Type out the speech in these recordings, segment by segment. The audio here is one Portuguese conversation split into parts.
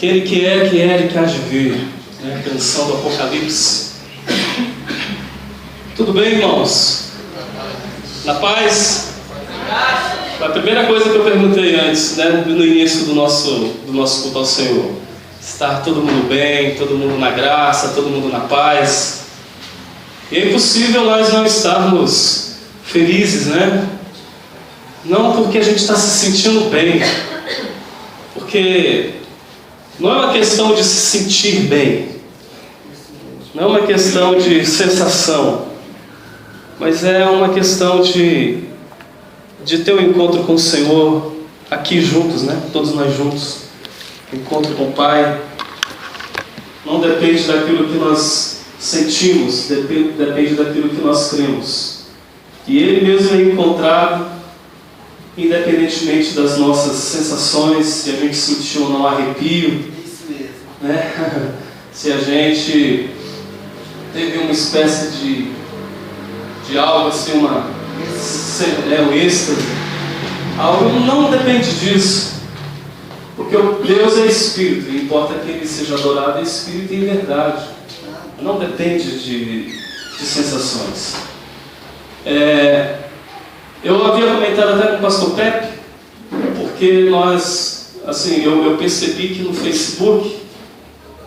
Aquele que é e que há de vir, né? Canção do Apocalipse. Tudo bem, irmãos? Na paz? A primeira coisa que eu perguntei antes, né, no início do nosso culto ao Senhor: estar todo mundo bem, todo mundo na graça, todo mundo na paz. E é impossível nós não estarmos felizes, né? Não porque a gente está se sentindo bem, porque não é uma questão de se sentir bem, não é uma questão de sensação, mas é uma questão de ter um encontro com o Senhor aqui juntos, né? Todos nós juntos. Encontro com o Pai não depende daquilo que nós sentimos, depende daquilo que nós cremos. E Ele mesmo é encontrado independentemente das nossas sensações, se a gente sentiu ou não arrepio, isso mesmo, né? Se a gente teve uma espécie de algo assim, um êxtase, algo não depende disso, porque Deus é Espírito, e importa que Ele seja adorado em Espírito e em verdade, não depende de sensações. Eu havia comentado até com o pastor Pepe, porque nós, assim, eu percebi que no Facebook,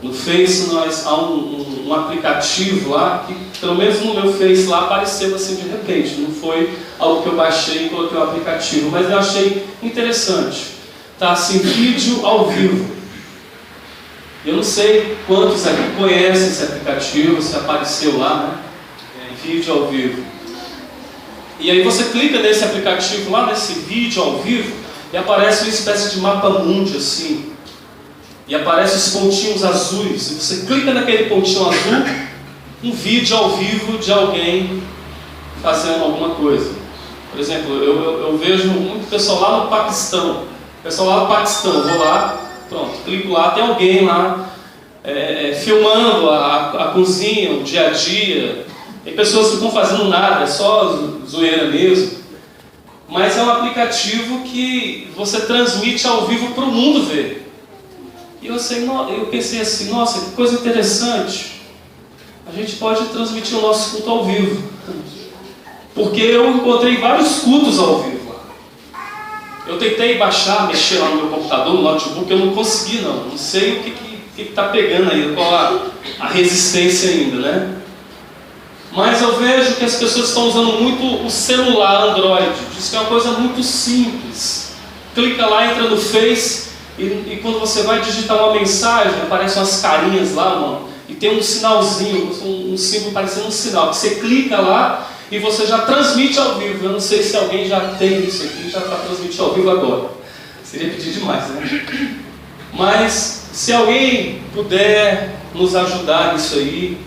no Face, há um aplicativo lá, que pelo menos no meu Face lá apareceu assim de repente, não foi algo que eu baixei e coloquei o aplicativo, mas eu achei interessante. Tá assim, vídeo ao vivo. Eu não sei quantos aqui conhecem esse aplicativo, se apareceu lá, né? Vídeo ao vivo. E aí você clica nesse aplicativo lá, nesse vídeo ao vivo, e aparece uma espécie de mapa mundi assim. E aparecem os pontinhos azuis. E você clica naquele pontinho azul, um vídeo ao vivo de alguém fazendo alguma coisa. Por exemplo, eu vejo muito pessoal lá no Paquistão. Eu vou lá, pronto, clico lá, tem alguém lá filmando a cozinha, o dia a dia. Tem pessoas que não estão fazendo nada, é só zoeira mesmo. Mas é um aplicativo que você transmite ao vivo para o mundo ver. E eu pensei assim, nossa, que coisa interessante. A gente pode transmitir o nosso culto ao vivo. Porque eu encontrei vários cultos ao vivo lá. Eu tentei baixar, mexer lá no meu computador, no notebook, eu não consegui não. Não sei o que está pegando aí, qual a resistência ainda, né? Mas eu vejo que as pessoas estão usando muito o celular Android. Diz que é uma coisa muito simples. Clica lá, entra no Face, e quando você vai digitar uma mensagem, aparecem umas carinhas lá, mano, e tem um sinalzinho, um símbolo parecendo um sinal, que você clica lá e você já transmite ao vivo. Eu não sei se alguém já tem isso aqui, já está transmitindo ao vivo agora. Seria pedir demais, né? Mas se alguém puder nos ajudar nisso aí,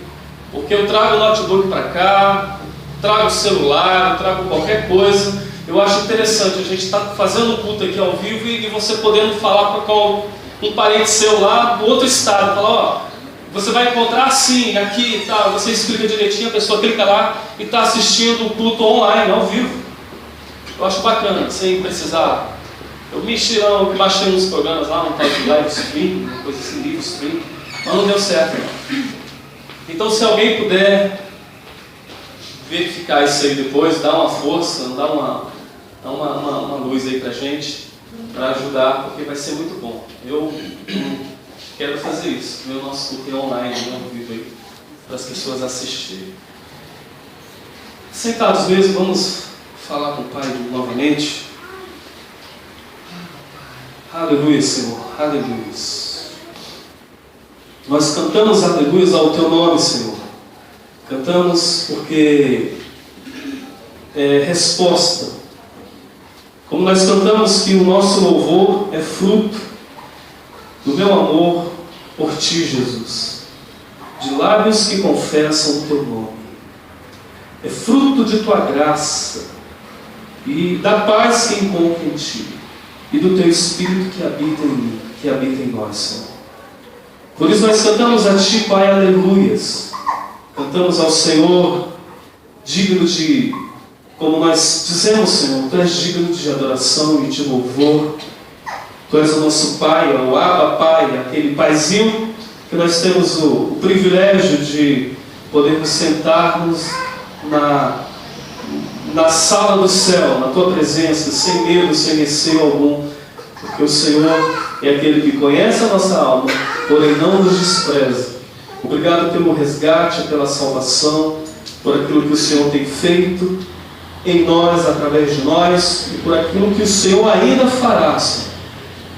porque eu trago o notebook para cá, trago o celular, trago qualquer coisa. Eu acho interessante a gente estar fazendo um culto aqui ao vivo e você podendo falar com um parente seu lá do outro estado. Falar, ó, você vai encontrar assim, aqui, tá, você explica direitinho, a pessoa clica lá e está assistindo o culto online, ao vivo. Eu acho bacana, sem precisar. Eu baixei uns programas lá, um tal de live stream, uma coisa assim, live stream, mas não deu certo não. Então, se alguém puder verificar isso aí depois, dar uma força, dar uma luz aí pra gente, para ajudar, porque vai ser muito bom. Eu quero fazer isso, ver o nosso culto online, ao vivo aí, para as pessoas assistirem. Sentados mesmo, vamos falar com o Pai novamente. Aleluia, Senhor, aleluia. Nós cantamos aleluia ao Teu nome, Senhor. Cantamos porque é resposta. Como nós cantamos que o nosso louvor é fruto do meu amor por Ti, Jesus. De lábios que confessam o Teu nome. É fruto de Tua graça e da paz que encontro em Ti. E do Teu Espírito que habita em mim, que habita em nós, Senhor. Por isso nós cantamos a Ti, Pai, aleluias. Cantamos ao Senhor, digno de, como nós dizemos, Senhor, Tu és digno de adoração e de louvor. Tu és o nosso Pai, o Abba Pai, aquele paizinho que nós temos o privilégio de podermos sentarmos na sala do céu, na Tua presença, sem medo, sem receio algum, porque o Senhor é aquele que conhece a nossa alma, porém não nos despreza. Obrigado pelo resgate, pela salvação, por aquilo que o Senhor tem feito em nós, através de nós, e por aquilo que o Senhor ainda fará, Senhor.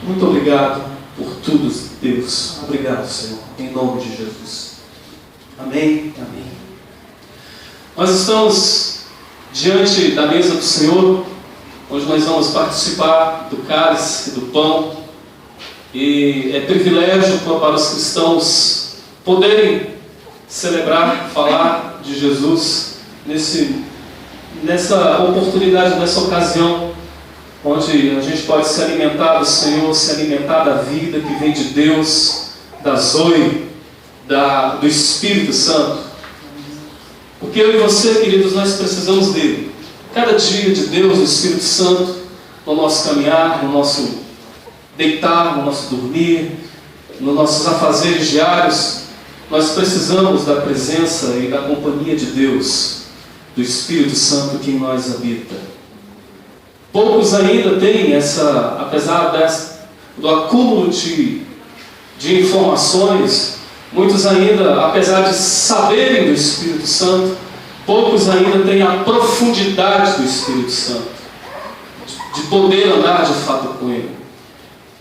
Muito obrigado por tudo, Deus. Obrigado, Senhor, em nome de Jesus. Amém. Amém. Nós estamos diante da mesa do Senhor, onde nós vamos participar do cálice e do pão, e é privilégio para os cristãos poderem celebrar, falar de Jesus nessa oportunidade, nessa ocasião, onde a gente pode se alimentar do Senhor, se alimentar da vida que vem de Deus, da Zoe, do Espírito Santo. Porque eu e você, queridos, nós precisamos dele. Cada dia de Deus, do Espírito Santo, no nosso caminhar, no nosso deitar, no nosso dormir, nos nossos afazeres diários, nós precisamos da presença e da companhia de Deus, do Espírito Santo que em nós habita. Poucos ainda têm apesar do acúmulo de informações, muitos ainda, apesar de saberem do Espírito Santo, poucos ainda têm a profundidade do Espírito Santo, de poder andar de fato com Ele,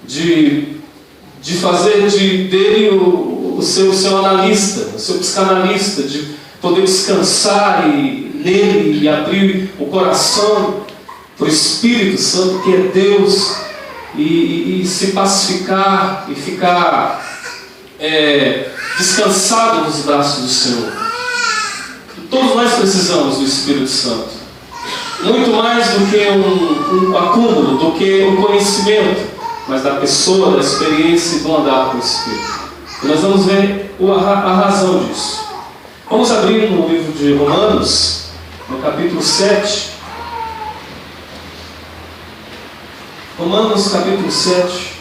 de fazer dele o seu analista, o seu psicanalista, de poder descansar nele e abrir o coração para o Espírito Santo, que é Deus, e se pacificar e ficar descansado nos braços do Senhor. Todos nós precisamos do Espírito Santo, muito mais do que um acúmulo, do que um conhecimento, mas da pessoa, da experiência e do andar com o Espírito. E nós vamos ver a razão disso. Vamos abrir no livro de Romanos, no capítulo 7. Romanos capítulo 7.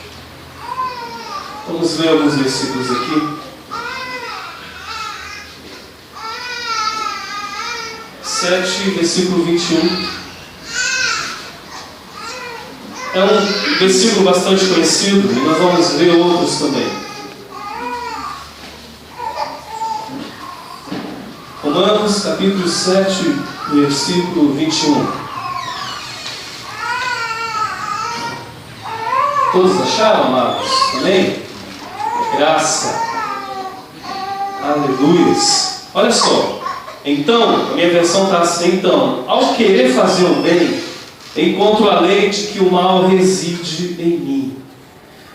Vamos ler alguns versículos aqui. 7, versículo 21. É um versículo bastante conhecido e nós vamos ver outros também. Romanos capítulo 7, versículo 21. Todos acharam, amados? Amém? Graça. Aleluias. Olha só. Então, a minha versão está assim: então, ao querer fazer o bem, encontro a lei de que o mal reside em mim.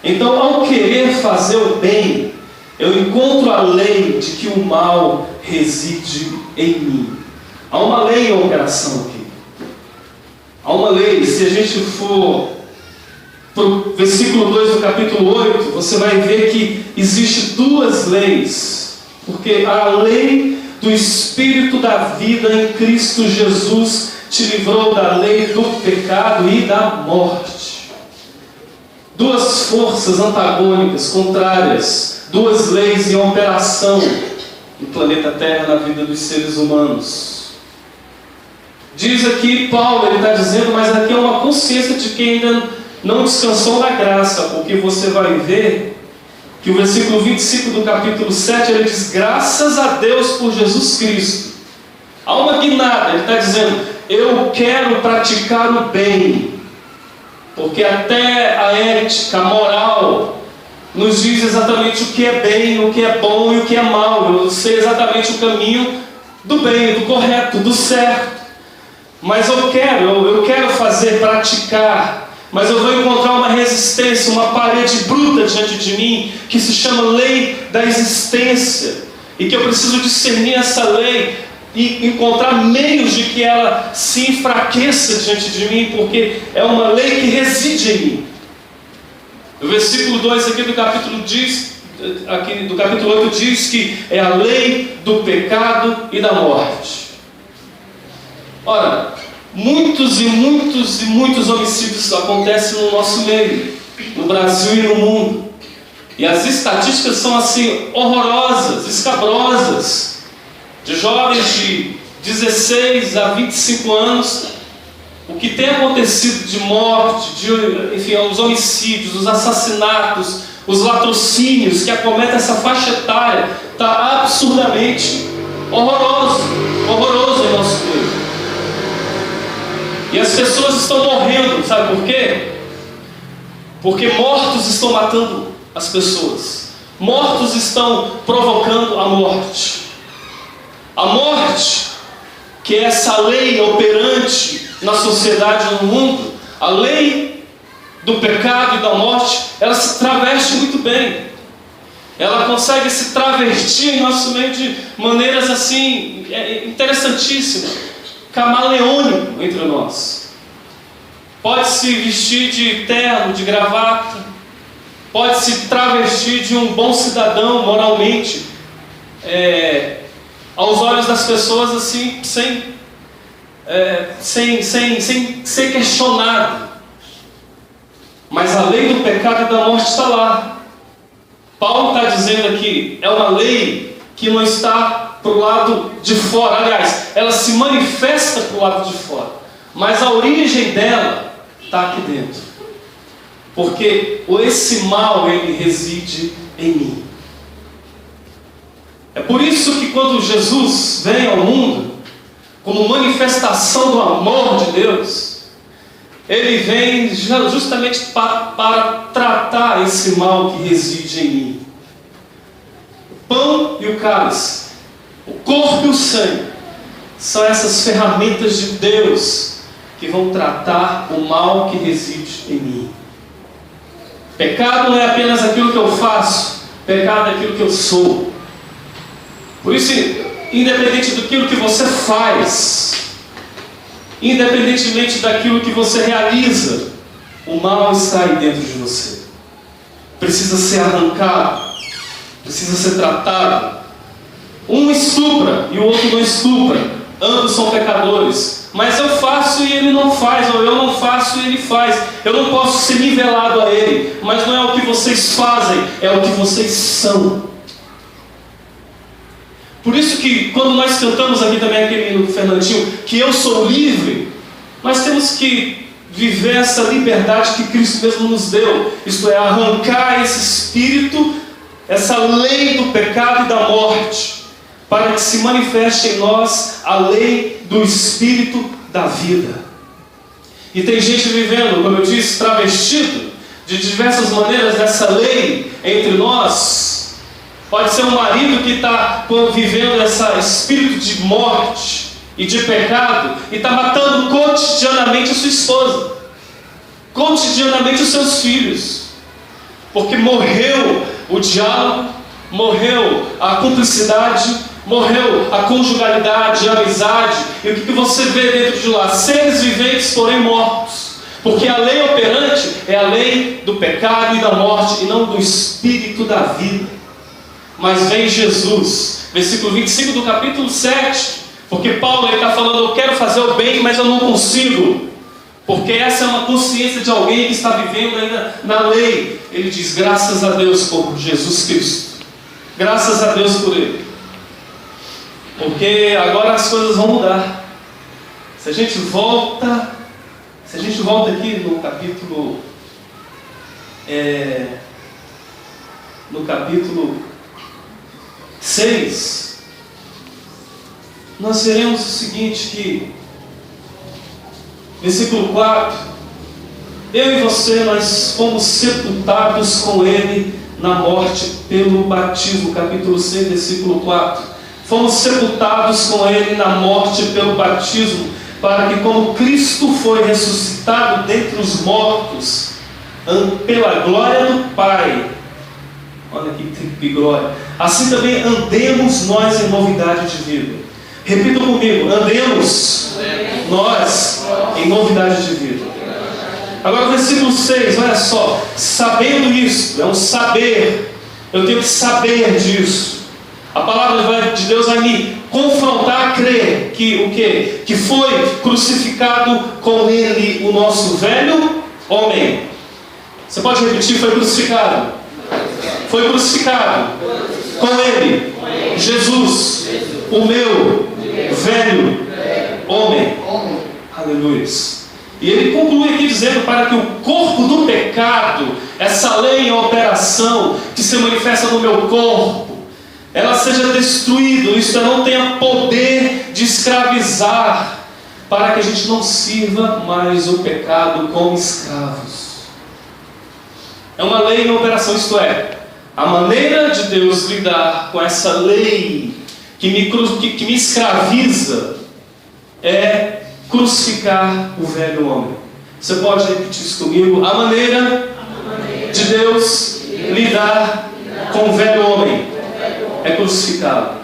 Então, ao querer fazer o bem, eu encontro a lei de que o mal reside em mim. Há uma lei em operação aqui. Há uma lei. Se a gente for para o versículo 2 do capítulo 8, você vai ver que existem duas leis. Porque a lei do Espírito da vida em Cristo Jesus te livrou da lei do pecado e da morte. Duas forças antagônicas, contrárias, duas leis em operação no planeta Terra, na vida dos seres humanos. Diz aqui Paulo, ele está dizendo, mas aqui é uma consciência de quem ainda não descansou na graça, porque você vai ver que o versículo 25 do capítulo 7, ele diz: graças a Deus por Jesus Cristo. Há uma guinada, ele está dizendo: eu quero praticar o bem, porque até a ética, a moral, nos diz exatamente o que é bem, o que é bom e o que é mal. Eu sei exatamente o caminho do bem, do correto, do certo. Mas eu quero fazer, praticar, mas eu vou encontrar uma resistência, uma parede bruta diante de mim, que se chama lei da existência, e que eu preciso discernir essa lei e encontrar meios de que ela se enfraqueça diante de mim, porque é uma lei que reside em mim. O versículo 2 aqui do capítulo 8 diz que é a lei do pecado e da morte. Ora, muitos e muitos e muitos homicídios acontecem no nosso meio, no Brasil e no mundo. E as estatísticas são assim, horrorosas, escabrosas, de jovens de 16 a 25 anos, o que tem acontecido de morte, enfim, os homicídios, os assassinatos, os latrocínios que acometem essa faixa etária, está absurdamente horroroso em nosso meio. E as pessoas estão morrendo, sabe por quê? Porque mortos estão matando as pessoas. Mortos estão provocando a morte. A morte, que é essa lei operante na sociedade e no mundo, a lei do pecado e da morte, ela se traveste muito bem. Ela consegue se travestir em nosso meio de maneiras assim, interessantíssimas, camaleônico entre nós. Pode se vestir de terno, de gravata, pode se travestir de um bom cidadão moralmente, aos olhos das pessoas assim, sem ser questionado. Mas a lei do pecado e da morte está lá. Paulo está dizendo aqui, é uma lei que não está para o lado de fora. Aliás, ela se manifesta para o lado de fora, mas a origem dela está aqui dentro. Porque esse mal, ele reside em mim. É por isso que quando Jesus vem ao mundo, como manifestação do amor de Deus, ele vem justamente para tratar esse mal que reside em mim. O pão e o cálice, o corpo e o sangue, são essas ferramentas de Deus que vão tratar o mal que reside em mim. Pecado não é apenas aquilo que eu faço, pecado é aquilo que eu sou. Por isso, independente daquilo que você faz, independentemente daquilo que você realiza, o mal está aí dentro de você. Precisa ser arrancado, precisa ser tratado. Um estupra e o outro não estupra. Ambos são pecadores. Mas eu faço e ele não faz, ou eu não faço e ele faz. Eu não posso ser nivelado a ele. Mas não é o que vocês fazem, é o que vocês são. Por isso que quando nós cantamos aqui também aquele no Fernandinho, que eu sou livre, nós temos que viver essa liberdade que Cristo mesmo nos deu. Isto é, arrancar esse espírito, essa lei do pecado e da morte, para que se manifeste em nós a lei do espírito da vida. E tem gente vivendo, como eu disse, travestido de diversas maneiras dessa lei entre nós. Pode ser um marido que está vivendo esse espírito de morte e de pecado e está matando cotidianamente a sua esposa, cotidianamente os seus filhos, porque morreu o diálogo, morreu a cumplicidade, morreu a conjugalidade, a amizade. E o que você vê dentro de lá? Seres viventes, porém mortos. Porque a lei operante é a lei do pecado e da morte, e não do espírito da vida. Mas vem Jesus, versículo 25 do capítulo 7, porque Paulo está falando, eu quero fazer o bem, mas eu não consigo, porque essa é uma consciência de alguém que está vivendo ainda na lei. Ele diz, graças a Deus por Jesus Cristo, graças a Deus por Ele, porque agora as coisas vão mudar. Se a gente volta aqui no capítulo 6, nós veremos o seguinte, que versículo 4, eu e você, nós fomos sepultados com Ele na morte pelo batismo. Capítulo 6, versículo 4, fomos sepultados com Ele na morte pelo batismo, para que como Cristo foi ressuscitado dentre os mortos, pela glória do Pai, olha que glória, assim também andemos nós em novidade de vida. Repita comigo, andemos nós em novidade de vida. Agora o versículo 6, olha só, sabendo isso, é um saber, eu tenho que saber disso. A palavra de Deus vai me confrontar, crer que o quê? Que foi crucificado com ele o nosso velho homem. Você pode repetir? Foi crucificado. Foi crucificado com ele, Jesus, o meu velho homem. Aleluia. E ele conclui aqui dizendo para que o corpo do pecado, essa lei em operação que se manifesta no meu corpo, ela seja destruída, isto não tenha poder de escravizar, para que a gente não sirva mais o pecado como escravos. É uma lei em operação, isto é, a maneira de Deus lidar com essa lei que me escraviza é crucificar o velho homem. Você pode repetir isso comigo? A maneira de Deus lidar com o velho homem é crucificá-lo.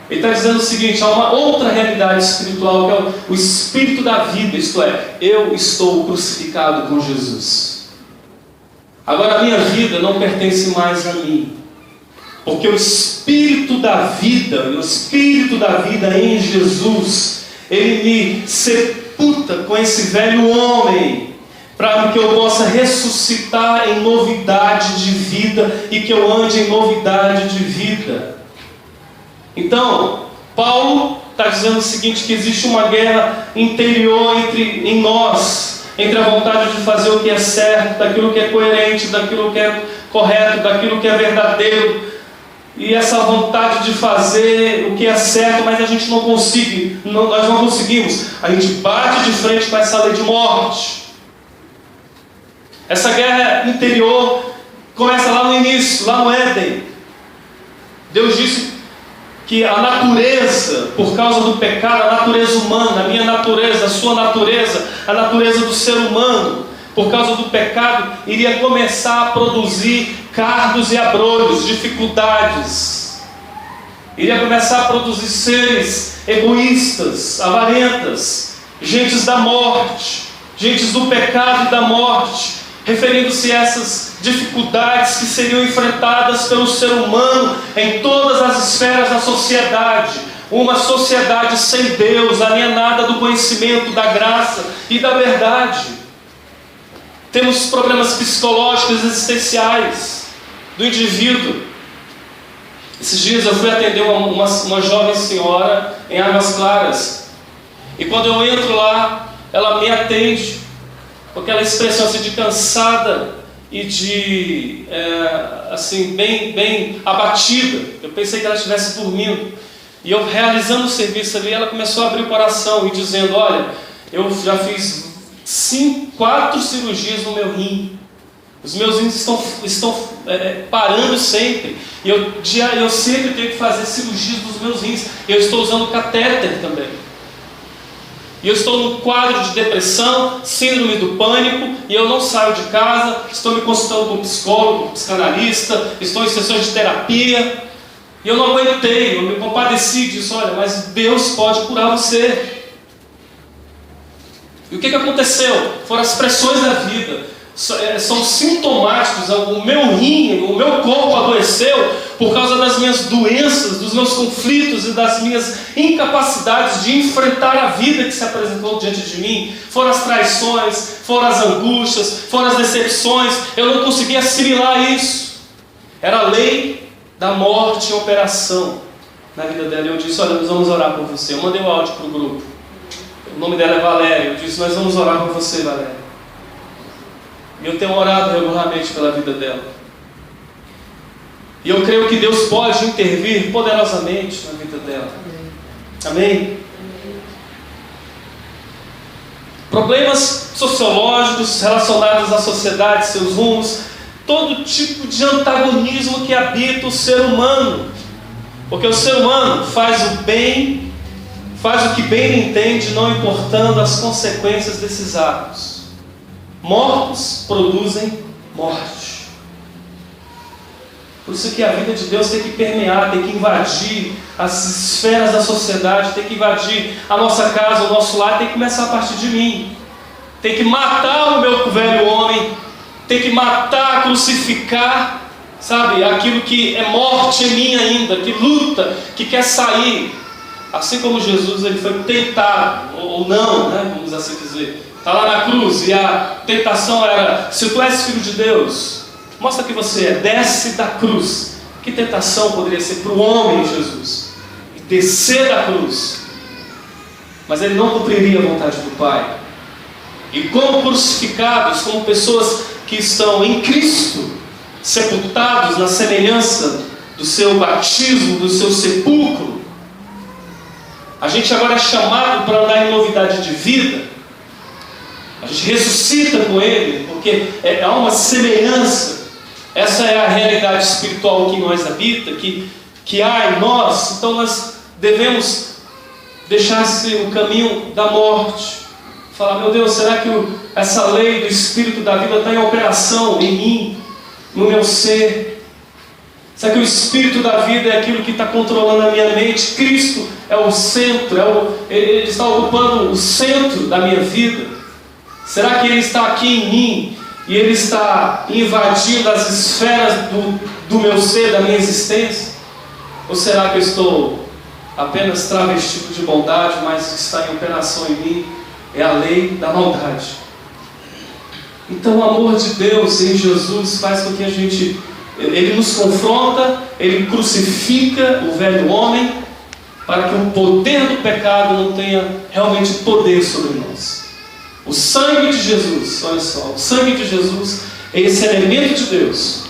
Ele está dizendo o seguinte: há uma outra realidade espiritual, que é o espírito da vida, isto é, eu estou crucificado com Jesus. Agora a minha vida não pertence mais a mim, porque o espírito da vida em Jesus, ele me sepulta com esse velho homem, para que eu possa ressuscitar em novidade de vida e que eu ande em novidade de vida. Então, Paulo está dizendo o seguinte: que existe uma guerra interior em nós, entre a vontade de fazer o que é certo, daquilo que é coerente, daquilo que é correto, daquilo que é verdadeiro, e essa vontade de fazer o que é certo, mas a gente não consegue, nós não conseguimos. A gente bate de frente com essa lei de morte. Essa guerra interior começa lá no início, lá no Éden. Deus disse que a natureza, por causa do pecado, a natureza humana, a minha natureza, a sua natureza, a natureza do ser humano, por causa do pecado, iria começar a produzir cardos e abrolhos, dificuldades. Iria começar a produzir seres egoístas, avarentas, gentes da morte, gentes do pecado e da morte, referindo-se a essas dificuldades que seriam enfrentadas pelo ser humano em todas as esferas da sociedade. Uma sociedade sem Deus, alienada do conhecimento, da graça e da verdade. Temos problemas psicológicos existenciais do indivíduo. Esses dias eu fui atender uma jovem senhora em Águas Claras, e quando eu entro lá, ela me atende com aquela expressão assim de cansada e de assim bem abatida. Eu pensei que ela estivesse dormindo, e eu realizando o serviço ali, ela começou a abrir o coração e dizendo: olha, eu já fiz 4 cirurgias no meu rim, os meus rins estão parando sempre, e eu sempre tenho que fazer cirurgias dos meus rins, eu estou usando catéter também. E eu estou num quadro de depressão, síndrome do pânico, e eu não saio de casa, estou me consultando com um psicólogo, com psicanalista, estou em sessões de terapia, e eu não aguentei, eu me compadeci disso. Olha, mas Deus pode curar você. E o que aconteceu? Foram as pressões da vida, são sintomáticos. O meu rim, o meu corpo adoeceu por causa das minhas doenças, dos meus conflitos e das minhas incapacidades de enfrentar a vida que se apresentou diante de mim. Foram as traições, foram as angústias, foram as decepções. Eu não conseguia assimilar isso. Era a lei da morte em operação na vida dela. Eu disse: olha, nós vamos orar por você. Eu mandei o áudio para o grupo. O nome dela é Valéria. Eu disse: nós vamos orar por você, Valéria. E eu tenho orado regularmente pela vida dela. E eu creio que Deus pode intervir poderosamente na vida dela. Amém? Problemas sociológicos relacionados à sociedade, seus rumos, todo tipo de antagonismo que habita o ser humano. Porque o ser humano faz o bem, faz o que bem entende, não importando as consequências desses atos. Mortos produzem morte. Por isso que a vida de Deus tem que permear, tem que invadir as esferas da sociedade, tem que invadir a nossa casa, o nosso lar, tem que começar a partir de mim. Tem que matar o meu velho homem, tem que matar, crucificar, Sabe, aquilo que é morte em mim ainda, que luta, que quer sair. Assim como Jesus, ele foi tentado, ou não, né, vamos assim dizer. Está lá na cruz e a tentação era: se tu és filho de Deus, mostra que você é, desce da cruz. Que tentação poderia ser para o homem Jesus? Descer da cruz. Mas ele não cumpriria a vontade do Pai. E como crucificados, como pessoas que estão em Cristo, sepultados na semelhança do seu batismo, do seu sepulcro, a gente agora é chamado para andar em novidade de vida. A gente ressuscita com Ele, porque há uma semelhança. Essa é a realidade espiritual que em nós habita, que há em nós. Então nós devemos deixar-se o caminho da morte. Falar: meu Deus, será que essa lei do Espírito da vida está em operação em mim, no meu ser? Será que o Espírito da vida é aquilo que está controlando a minha mente? Cristo é o centro, Ele está ocupando o centro da minha vida? Será que Ele está aqui em mim e Ele está invadindo as esferas do meu ser, da minha existência? Ou será que eu estou apenas travestido de bondade, mas o que está em operação em mim é a lei da maldade? Então o amor de Deus em Jesus faz com que Ele nos confronta, Ele crucifica o velho homem, para que o poder do pecado não tenha realmente poder sobre nós. O sangue de Jesus, olha só, o sangue de Jesus é esse elemento de Deus.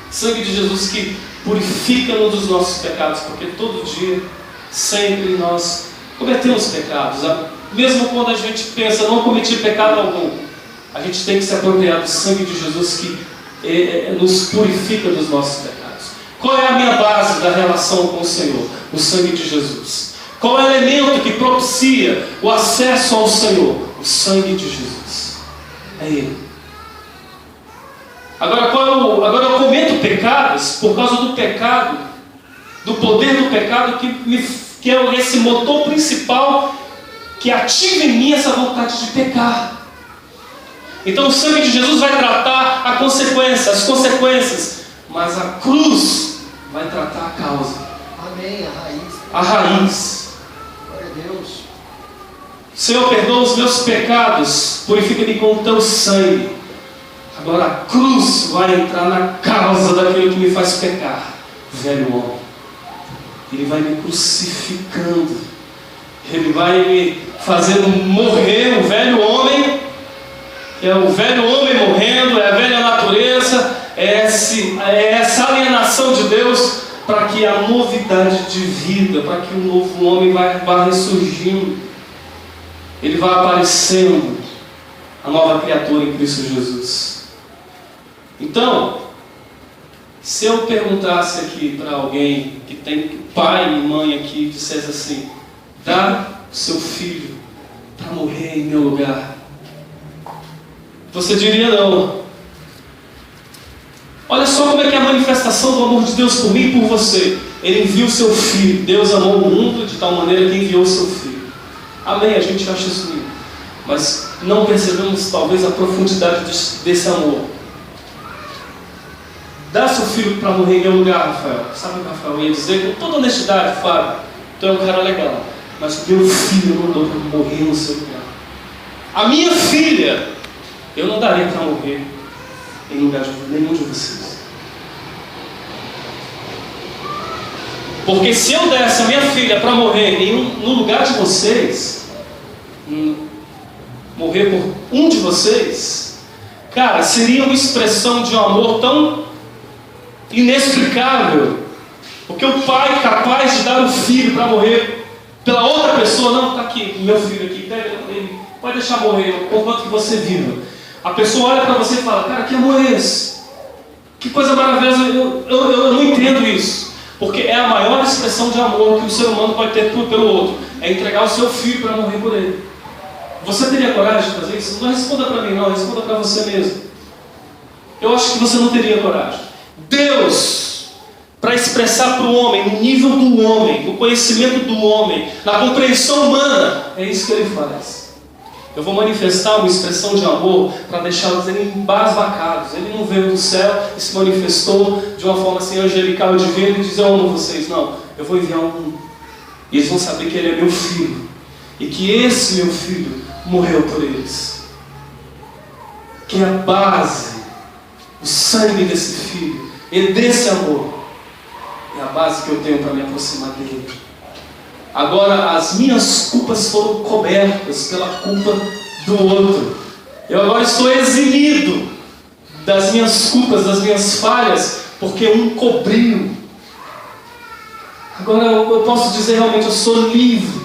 O sangue de Jesus que purifica-nos dos nossos pecados, porque todo dia, sempre nós cometemos pecados. Mesmo quando a gente pensa: não cometi pecado algum, a gente tem que se apropriar do sangue de Jesus que nos purifica dos nossos pecados. Qual é a minha base da relação com o Senhor? O sangue de Jesus. Qual é o elemento que propicia o acesso ao Senhor? O sangue de Jesus. É Ele. Agora eu cometo pecados por causa do pecado, do poder do pecado que é esse motor principal que ativa em mim essa vontade de pecar. Então o sangue de Jesus vai tratar as consequências, mas a cruz vai tratar a causa. Amém, a raiz. Glória a Deus. Senhor, perdoa os meus pecados, purifica-me com o teu sangue. Agora a cruz vai entrar na causa daquilo que me faz pecar. Velho homem, Ele vai me crucificando, Ele vai me fazendo morrer o velho homem. É o velho homem morrendo, é a velha natureza, é essa alienação de Deus, para que a novidade de vida, para que o novo homem vá ressurgindo, ele vai aparecendo, a nova criatura em Cristo Jesus. Então, se eu perguntasse aqui para alguém que tem pai e mãe aqui, dissesse assim: dá o seu filho para morrer em meu lugar, você diria não. Olha só como é que é a manifestação do amor de Deus por mim e por você. Ele enviou o seu filho. Deus amou o mundo de tal maneira que enviou o seu filho. Amém, a gente acha isso lindo, mas não percebemos talvez a profundidade desse amor. Dá seu filho para morrer em meu lugar, Rafael. Sabe o que Rafael ia dizer com toda honestidade? Fábio, tu é um cara legal, mas meu filho não dou para morrer no seu lugar. A minha filha eu não daria para morrer em lugar de nenhum de vocês. Porque se eu desse a minha filha para morrer no lugar de vocês, morrer por um de vocês, cara, seria uma expressão de um amor tão inexplicável. Porque o pai capaz de dar o filho para morrer pela outra pessoa, não, está aqui, meu filho aqui, pega ele, pode deixar morrer, conquanto que você viva. A pessoa olha para você e fala: cara, que amor é esse? Que coisa maravilhosa, eu não entendo isso. Porque é a maior expressão de amor que o ser humano pode ter pelo outro. É entregar o seu filho para morrer por ele. Você teria coragem de fazer isso? Não responda para mim, não, responda para você mesmo. Eu acho que você não teria coragem. Deus, para expressar para o homem, no nível do homem, no conhecimento do homem, na compreensão humana, é isso que Ele faz. Eu vou manifestar uma expressão de amor para deixá-los embasbacados. Ele não veio do céu e se manifestou de uma forma assim angelical, divina, e diz: eu amo vocês. Não, eu vou enviar um. E eles vão saber que ele é meu filho. E que esse meu filho morreu por eles. Que é a base, o sangue desse filho e desse amor é a base que eu tenho para me aproximar dele. Agora as minhas culpas foram cobertas pela culpa do outro. Eu agora estou eximido das minhas culpas, das minhas falhas, porque um cobriu. Agora eu posso dizer realmente, eu sou livre.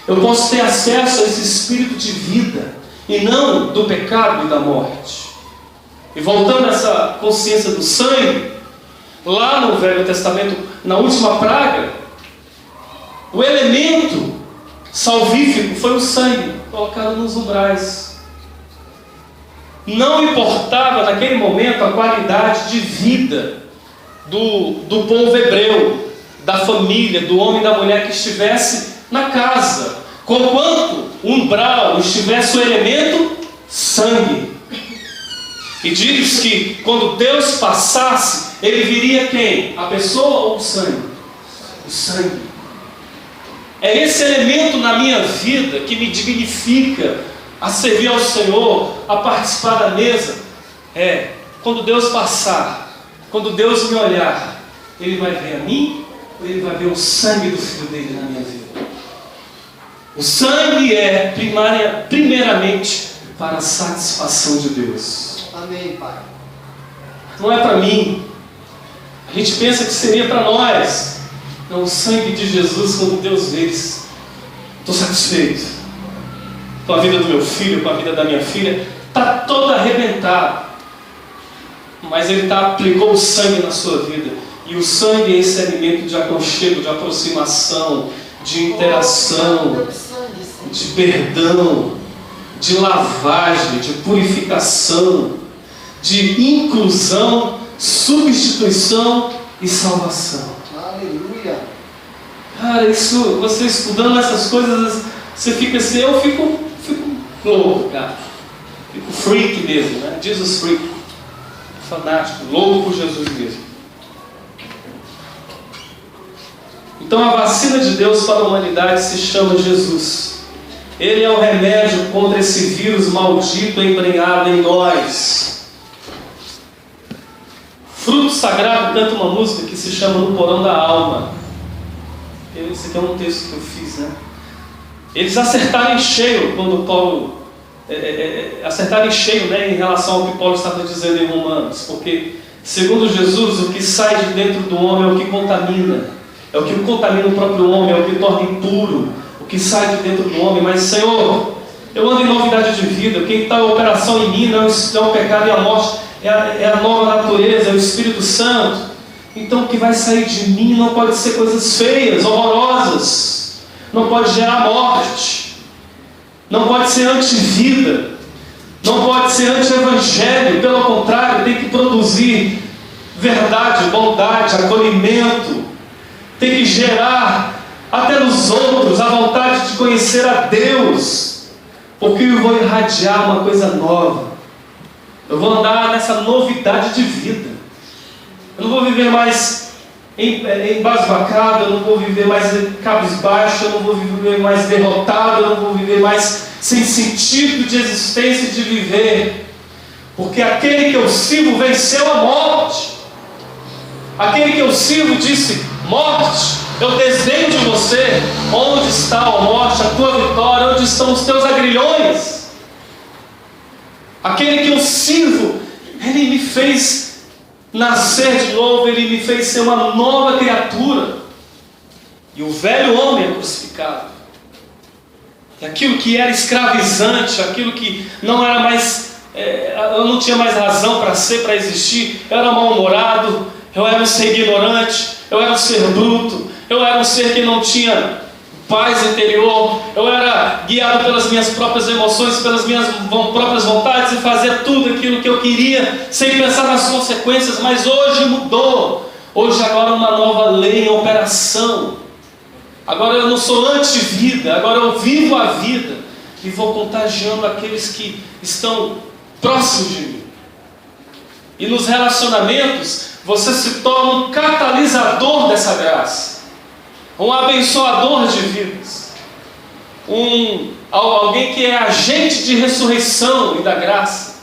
Eu posso ter acesso a esse espírito de vida e não do pecado e da morte. E voltando a essa consciência do sangue, lá no Velho Testamento, na última praga, o elemento salvífico foi o sangue colocado nos umbrais. Não importava naquele momento a qualidade de vida do povo hebreu, da família, do homem e da mulher que estivesse na casa, conquanto o umbral estivesse o elemento sangue. E diz que quando Deus passasse, ele viria quem? A pessoa ou o sangue? O sangue. É esse elemento na minha vida que me dignifica a servir ao Senhor, a participar da mesa. Quando Deus passar, quando Deus me olhar, Ele vai ver a mim, ou Ele vai ver o sangue do Filho dele na minha vida? O sangue é primeiramente para a satisfação de Deus. Amém, Pai. Não é para mim. A gente pensa que seria para nós. Não, o sangue de Jesus, quando Deus vê, estou satisfeito. Com a vida do meu filho, com a vida da minha filha, está toda arrebentada. Mas Ele aplicou o sangue na sua vida. E o sangue é esse alimento de aconchego, de aproximação, de interação, de perdão, de lavagem, de purificação, de inclusão, substituição e salvação. Aleluia. Cara, isso, você estudando essas coisas, você fica assim, eu fico louco, cara. Fico freak mesmo, né? Jesus freak. Fanático, louco por Jesus mesmo. Então a vacina de Deus para a humanidade se chama Jesus. Ele é o remédio contra esse vírus maldito embrenhado em nós. Fruto Sagrado canta uma música que se chama No Porão da Alma. Esse aqui é um texto que eu fiz, né? Eles acertaram em cheio quando Paulo... acertaram em cheio, né, em relação ao que Paulo estava dizendo em Romanos. Porque, segundo Jesus, o que sai de dentro do homem é o que contamina. É o que contamina o próprio homem, é o que torna impuro. O que sai de dentro do homem. Mas, Senhor, eu ando em novidade de vida. Quem está em operação em mim não é o pecado e a morte, é a nova natureza, é o Espírito Santo. Então o que vai sair de mim não pode ser coisas feias, horrorosas. Não pode gerar morte. Não pode ser anti-vida. Não pode ser anti-evangelho. Pelo contrário, tem que produzir verdade, bondade, acolhimento. Tem que gerar até nos outros a vontade de conhecer a Deus. Porque eu vou irradiar uma coisa nova. Eu vou andar nessa novidade de vida. Eu não vou viver mais embasbacado, eu não vou viver mais cabisbaixo, eu não vou viver mais derrotado, eu não vou viver mais sem sentido de existência e de viver. Porque aquele que eu sirvo venceu a morte. Aquele que eu sirvo disse: morte, eu desdenho de você. Onde está a morte, a tua vitória? Onde estão os teus agrilhões? Aquele que eu sirvo, Ele me fez nascer de novo, Ele me fez ser uma nova criatura. E o velho homem é crucificado. E aquilo que era escravizante, aquilo que não era mais, eu não tinha mais razão para ser, para existir, eu era mal-humorado, eu era um ser ignorante, eu era um ser bruto, eu era um ser que não tinha paz interior, eu era guiado pelas minhas próprias emoções, pelas minhas próprias vontades e fazia tudo aquilo que eu queria sem pensar nas consequências. Mas hoje mudou. Hoje agora uma nova lei em operação. Agora eu não sou anti-vida, agora eu vivo a vida. e vou contagiando aqueles que estão próximos de mim. E nos relacionamentos, você se torna um catalisador dessa graça, um abençoador de vidas, alguém que é agente de ressurreição e da graça,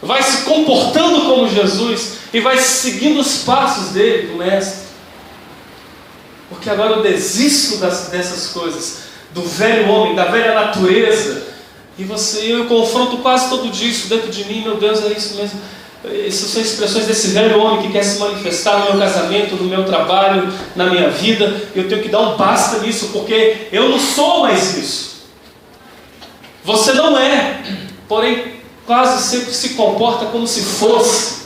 vai se comportando como Jesus e vai seguindo os passos dele, do Mestre. Porque agora eu desisto dessas coisas, do velho homem, da velha natureza, e eu confronto quase todo dia isso dentro de mim. Meu Deus, é isso mesmo. Essas são expressões desse velho homem que quer se manifestar no meu casamento, no meu trabalho, na minha vida. Eu tenho que dar um basta nisso, porque eu não sou mais isso. Você não é, porém quase sempre se comporta como se fosse.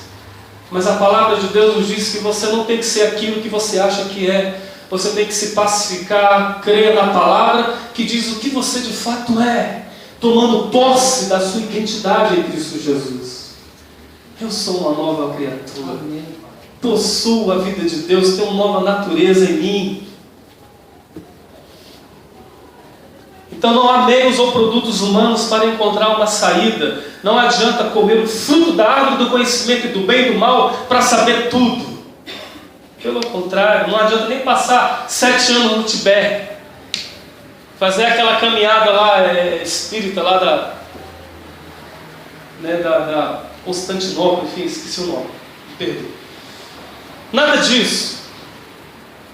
Mas a palavra de Deus nos diz que você não tem que ser aquilo que você acha que é. Você tem que se pacificar, crer na palavra que diz o que você de fato é, tomando posse da sua identidade em Cristo Jesus. Eu sou uma nova criatura. Amém. Possuo a vida de Deus, tenho uma nova natureza em mim. Então não há meios ou produtos humanos para encontrar uma saída. Não adianta comer o fruto da árvore do conhecimento e do bem e do mal para saber tudo. Pelo contrário, não adianta nem passar 7 anos no Tibete, fazer aquela caminhada lá espírita lá da Constantinopla, enfim, esqueci o nome, perdão. Nada disso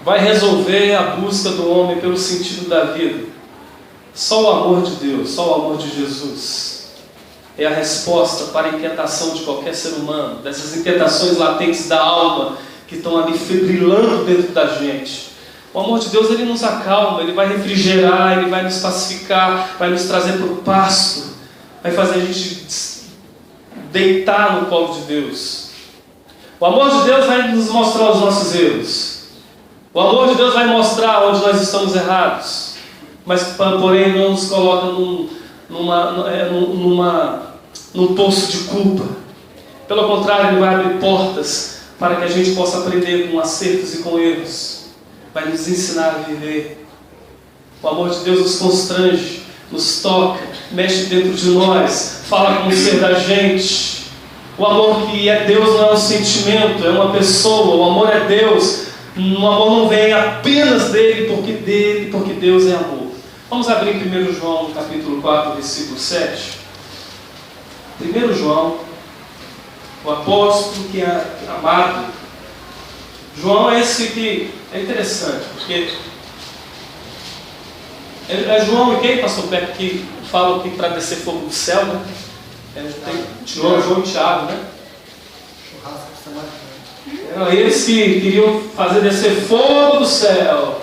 vai resolver a busca do homem pelo sentido da vida. Só o amor de Deus, só o amor de Jesus é a resposta para a inquietação de qualquer ser humano, dessas inquietações latentes da alma que estão ali febrilando dentro da gente. O amor de Deus, ele nos acalma, ele vai refrigerar, ele vai nos pacificar, vai nos trazer para o pasto, vai fazer a gente deitar no colo de Deus. O amor de Deus vai nos mostrar os nossos erros. O amor de Deus vai mostrar onde nós estamos errados, mas porém não nos coloca num poço de culpa. Pelo contrário, ele vai abrir portas para que a gente possa aprender com acertos e com erros. Vai nos ensinar a viver. O amor de Deus nos constrange, nos toca, mexe dentro de nós, fala com o ser da gente. O amor que é Deus não é um sentimento, é uma pessoa. O amor é Deus. O amor não vem apenas dele, porque Deus é amor. Vamos abrir em 1 João, no capítulo 4, versículo 7. 1 João, o apóstolo que é amado. João é esse que é interessante, porque é João e quem, pastor Pepe, que falam que para descer fogo do céu, né? Tem João e Tiago, né? Eram eles que queriam fazer descer fogo do céu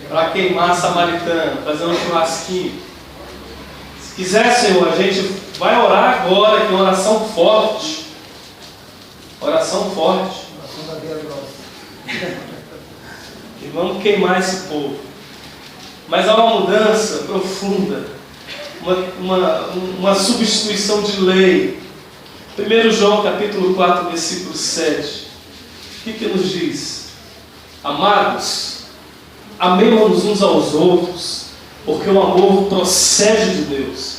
para queimar samaritano, fazer um churrasquinho. Se quiser, Senhor, a gente vai orar agora, que é uma oração forte. Oração forte. E vamos queimar esse povo. Mas há uma mudança profunda, uma substituição de lei. 1 João capítulo 4, versículo 7. O que nos diz? Amados, amemos-nos uns aos outros, porque o amor procede de Deus,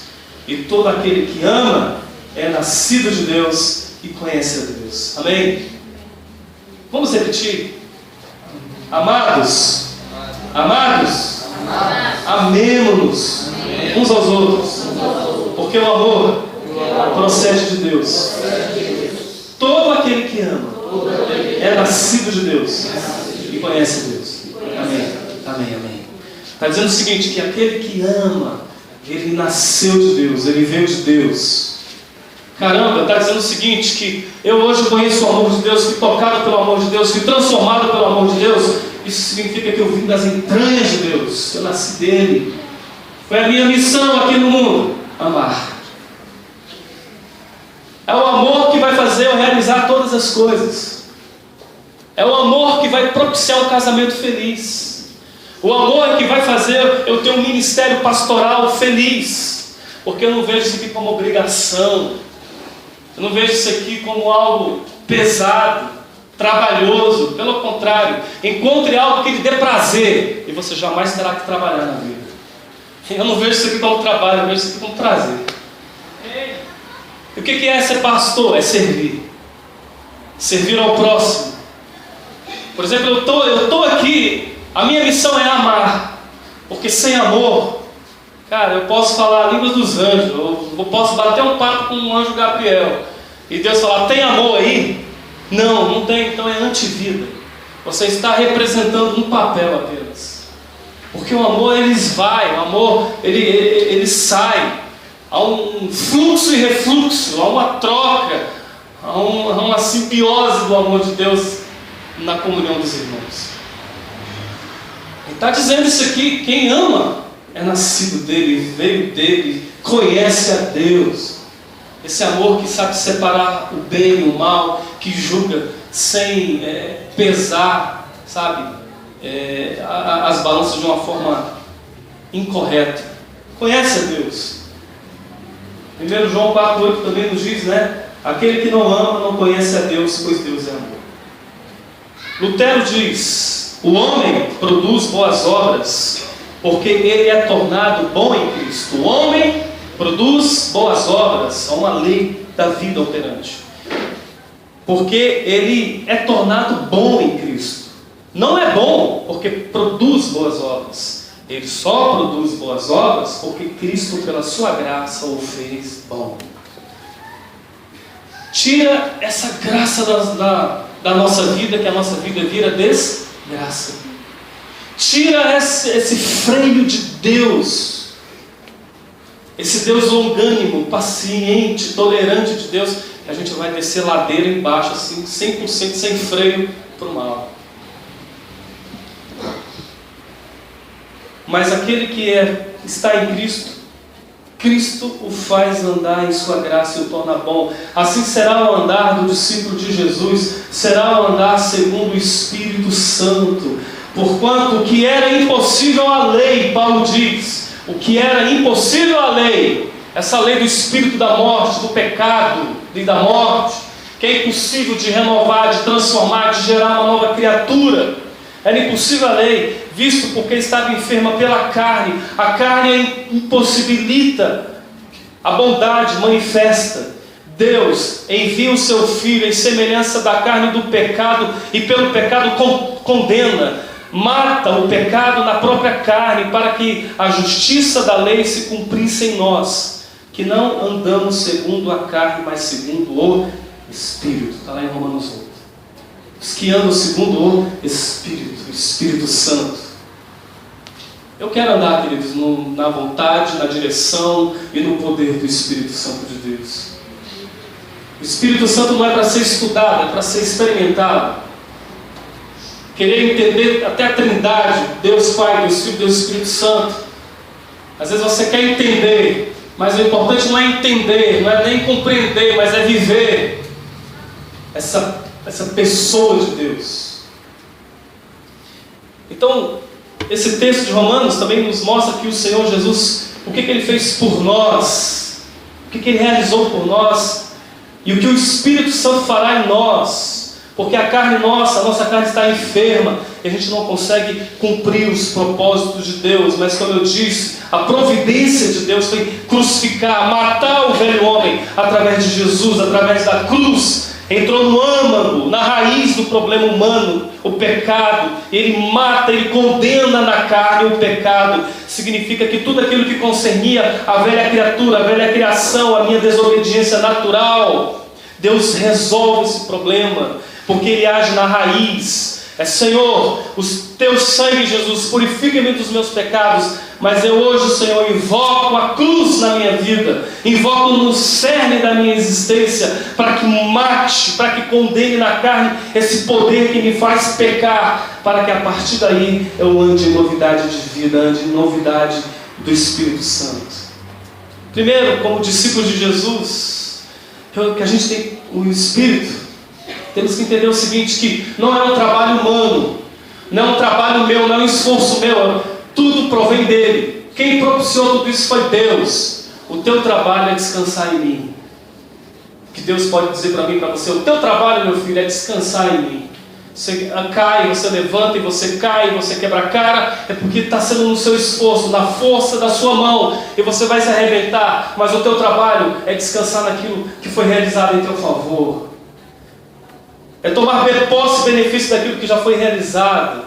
e todo aquele que ama é nascido de Deus e conhece a Deus. Amém? Vamos repetir? Amados, amemo-nos uns aos outros, porque o amor procede de Deus. Todo aquele que ama é nascido de Deus e conhece Deus. Amém. Está dizendo o seguinte, que aquele que ama, ele nasceu de Deus, ele veio de Deus. Caramba, está dizendo o seguinte, que eu hoje conheço o amor de Deus, fui tocado pelo amor de Deus, fui transformado pelo amor de Deus. Isso significa que eu vim das entranhas de Deus, eu nasci dele. Foi a minha missão aqui no mundo, amar. É o amor que vai fazer eu realizar todas as coisas. É o amor que vai propiciar um casamento feliz. O amor que vai fazer eu ter um ministério pastoral feliz. Porque eu não vejo isso aqui como obrigação. Eu não vejo isso aqui como algo pesado, trabalhoso. Pelo contrário, encontre algo que lhe dê prazer e você jamais terá que trabalhar na vida. Eu não vejo isso aqui como trabalho, eu vejo isso aqui como prazer. E o que é ser pastor? É servir. Servir ao próximo. Por exemplo, eu estou aqui, a minha missão é amar. Porque sem amor, cara, eu posso falar a língua dos anjos, eu posso bater um papo com o anjo Gabriel, e Deus falar, tem amor aí? Não tem, então é antivida. Você está representando um papel apenas. Porque o amor, ele esvai, o amor, ele sai. Há um fluxo e refluxo, há uma troca, há uma simbiose do amor de Deus na comunhão dos irmãos. Ele está dizendo isso aqui, quem ama é nascido dele, veio dele, conhece a Deus. Esse amor que sabe separar o bem e o mal, que julga sem pesar, sabe, as balanças de uma forma incorreta. Conhece a Deus. 1 João 4,8 também nos diz, né? Aquele que não ama não conhece a Deus, pois Deus é amor. Lutero diz, o homem produz boas obras porque ele é tornado bom em Cristo. O homem produz boas obras, há uma lei da vida operante. Porque ele é tornado bom em Cristo. Não é bom porque produz boas obras. Ele só produz boas obras porque Cristo, pela sua graça, o fez bom. Tira essa graça da nossa vida, que a nossa vida vira desgraça. Tira esse freio de Deus, esse Deus longânimo, paciente, tolerante de Deus, que a gente vai descer ladeira embaixo, assim, 100% sem freio para o mal. Mas aquele que está em Cristo, Cristo o faz andar em sua graça e o torna bom. Assim será o andar do discípulo de Jesus, será o andar segundo o Espírito Santo. Porquanto o que era impossível à lei, Paulo diz, o que era impossível à lei, essa lei do espírito da morte, do pecado e da morte, que é impossível de renovar, de transformar, de gerar uma nova criatura, era impossível a lei, visto porque estava enferma pela carne. A carne impossibilita, a bondade manifesta. Deus envia o seu Filho em semelhança da carne do pecado, e pelo pecado condena, mata o pecado na própria carne, para que a justiça da lei se cumprisse em nós, que não andamos segundo a carne, mas segundo o Espírito. Está lá em Romanos 8. Os que andam segundo o Espírito Santo. Eu quero andar, queridos, na vontade, na direção e no poder do Espírito Santo de Deus. O Espírito Santo não é para ser estudado, é para ser experimentado. Querer entender até a Trindade, Deus Pai, Deus Filho, Deus Espírito Santo. Às vezes você quer entender, mas o importante não é entender, não é nem compreender, mas é viver essa pessoa de Deus. Então, esse texto de Romanos também nos mostra que o Senhor Jesus, o que Ele fez por nós, o que Ele realizou por nós, e o que o Espírito Santo fará em nós, porque a carne nossa, a nossa carne está enferma, e a gente não consegue cumprir os propósitos de Deus, mas como eu disse, a providência de Deus foi crucificar, matar o velho homem, através de Jesus, através da cruz. Entrou no âmago, na raiz do problema humano, o pecado. Ele mata, ele condena na carne o pecado. Significa que tudo aquilo que concernia a velha criatura, a velha criação, a minha desobediência natural, Deus resolve esse problema, porque Ele age na raiz. Senhor, o teu sangue, Jesus, purifica-me dos meus pecados, mas eu hoje, Senhor, invoco a cruz na minha vida, invoco no cerne da minha existência, para que mate, para que condene na carne esse poder que me faz pecar, para que a partir daí eu ande em novidade de vida, ande em novidade do Espírito Santo. Primeiro, como discípulos de Jesus, que a gente tem o Espírito, temos que entender o seguinte, que não é um trabalho humano, não é um trabalho meu, não é um esforço meu, tudo provém dele. Quem propiciou tudo isso foi Deus. O teu trabalho é descansar em mim. Que Deus pode dizer para mim e para você, o teu trabalho, meu filho, é descansar em mim. Você cai, você levanta e você cai, você quebra a cara, é porque está sendo no seu esforço, na força da sua mão, e você vai se arrebentar, mas o teu trabalho é descansar naquilo que foi realizado em teu favor. É tomar posse e benefício daquilo que já foi realizado.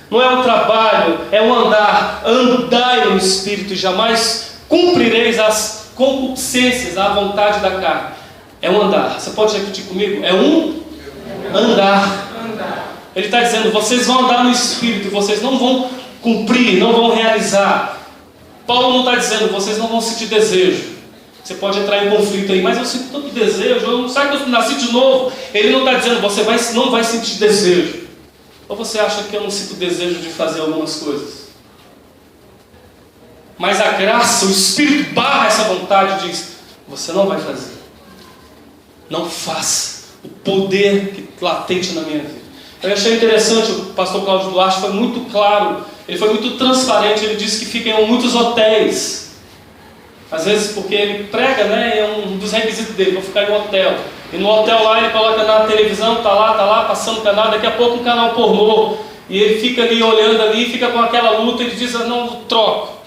Não é um trabalho, é um andar. Andai no Espírito e jamais cumprireis as concupiscências, a vontade da carne. É um andar. Você pode repetir comigo? É um andar. Ele está dizendo, vocês vão andar no Espírito, vocês não vão cumprir, não vão realizar. Paulo não está dizendo, vocês não vão sentir desejo. Você pode entrar em conflito aí, mas eu sinto tanto desejo, eu não sei que eu nasci de novo. Ele não está dizendo, você não vai sentir desejo. Ou você acha que eu não sinto desejo de fazer algumas coisas? Mas a graça, o Espírito barra essa vontade e diz, você não vai fazer. Não faça. O poder que latente na minha vida. Eu achei interessante, o pastor Cláudio Duarte foi muito claro, ele foi muito transparente, ele disse que fica em muitos hotéis. Às vezes porque ele prega, né, é um dos requisitos dele, vou ficar em um hotel. E no hotel lá ele coloca na televisão, tá lá, passando canal, daqui a pouco um canal pornô. E ele fica ali olhando ali, fica com aquela luta, ele diz, não, troco.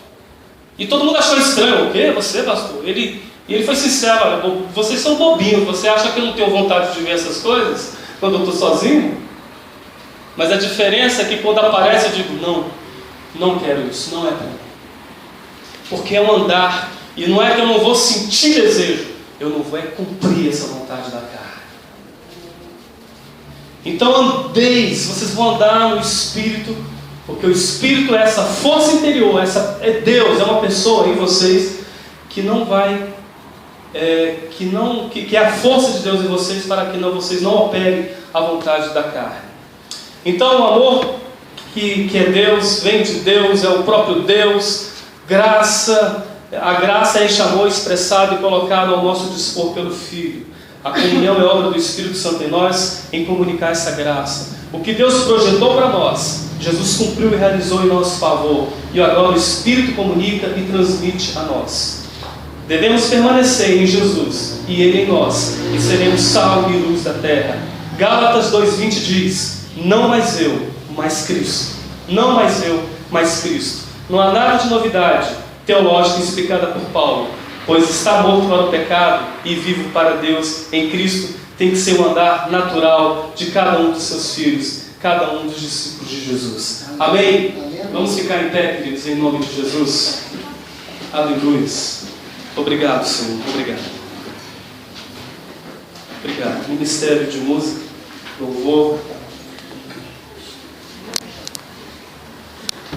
E todo mundo achou estranho, o quê? Você, pastor? E ele foi sincero, olha, vocês são bobinhos, você acha que eu não tenho vontade de ver essas coisas quando eu estou sozinho? Mas a diferença é que quando aparece eu digo, não quero isso, não é para mim. Porque é um andar, e não é que eu não vou sentir desejo, eu não vou cumprir essa vontade da carne. Então andeis, vocês vão andar no Espírito, porque o Espírito é essa força interior, é Deus, é uma pessoa em vocês que não vai, que é a força de Deus em vocês para que vocês não operem a vontade da carne. Então o amor que é Deus, vem de Deus, é o próprio Deus, graça, a graça é este amor expressado e colocado ao nosso dispor pelo Filho. A comunhão é obra do Espírito Santo em nós, em comunicar essa graça. O que Deus projetou para nós, Jesus cumpriu e realizou em nosso favor, e agora o Espírito comunica e transmite a nós. Devemos permanecer em Jesus, e Ele em nós, e seremos sal e luz da terra. Gálatas 2:20 diz, não mais eu, mas Cristo. Não mais eu, mas Cristo. Não há nada de novidade teológica explicada por Paulo, pois está morto para o pecado e vivo para Deus em Cristo. Tem que ser um andar natural de cada um dos seus filhos, cada um dos discípulos de Jesus. Amém? Vamos ficar em pé, queridos, em nome de Jesus. Aleluia. Obrigado, Senhor. Obrigado. Obrigado. Ministério de música, louvor.